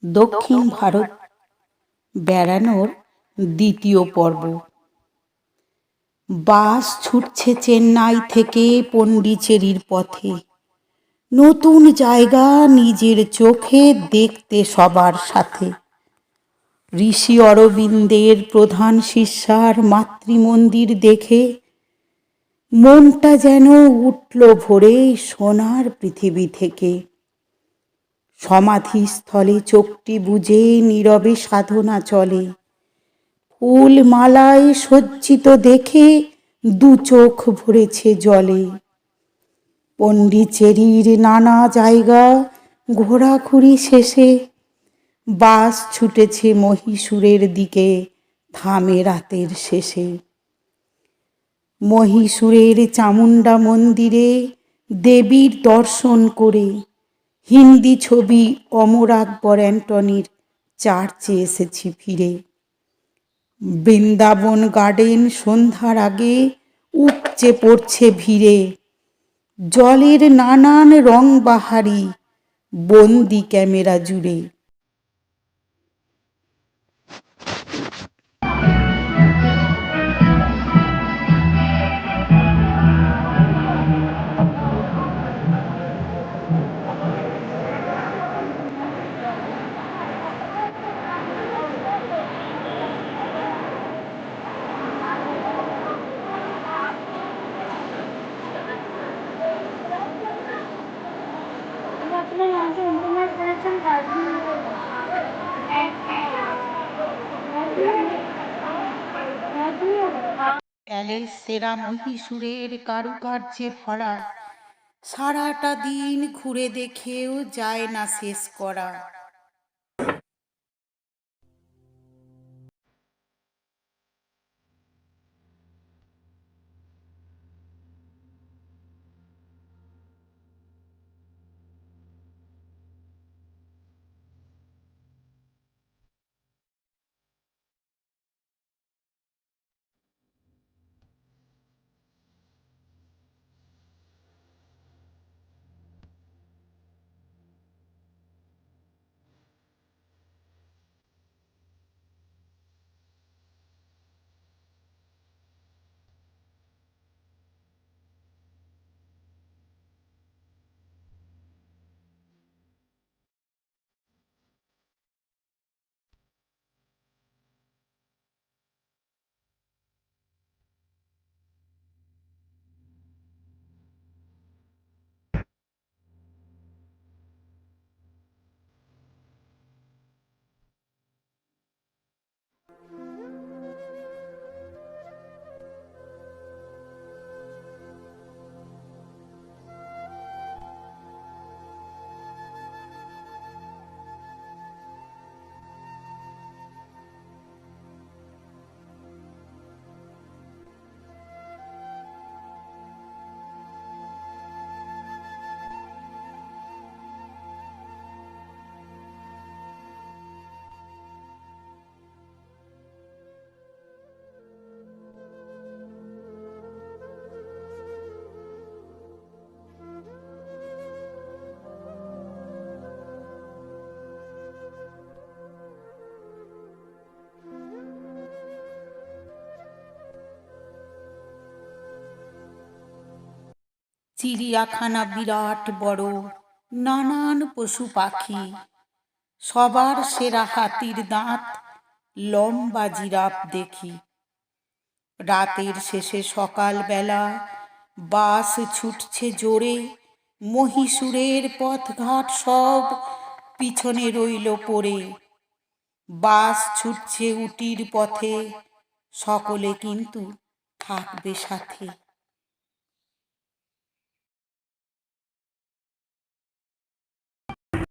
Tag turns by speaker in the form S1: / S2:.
S1: দক্ষিণ ভারত বেড়ানোর দ্বিতীয় পর্ব। বাস ছুটছে চেন্নাই থেকে পণ্ডিচেরির পথে। নতুন জায়গা নিজের চোখে দেখতে সবার সাথে। ঋষি অরবিন্দের প্রধান শিষ্যার মাতৃমন্দির দেখে মনটা যেন উঠল ভরে সোনার পৃথিবী থেকে। সমাধিস্থলে চোখটি বুজে নীরবে সাধনা চলে। ফুল মালায় সজ্জিত দেখে দু চোখ ভরেছে জলে। পণ্ডিচেরির নানা জায়গা ঘোরাঘুরি শেষে বাস ছুটেছে মহীশূরের দিকে থামে রাতের শেষে। মহীশূরের চামুণ্ডা মন্দিরে দেবীর দর্শন করে হিন্দি ছবি অমর আকবর অ্যান্টনির চার্চে এসেছি ফিরে। বৃন্দাবন গার্ডেন সন্ধ্যার আগে উপচে পড়ছে ভিড়ে। জলের নানান রং বাহারি বন্দি ক্যামেরা জুড়ে। প্যালেস সেরা মহীশূরের কারুকার্যে ভরা, সারাটা দিন ঘুরে দেখেও যায় না শেষ করা। চিড়িয়াখানা বিরাট বড়, নানান পশু পাখি। সবার সেরা হাতির দাঁত, লম্বা জিরাফ দেখি। রাতের শেষে সকালবেলা বাস ছুটছে জোরে। মহীশূরের পথঘাট সব পিছনে রইল পড়ে। বাস ছুটছে উটির পথে, সকলে কিন্তু থাকবে সাথে।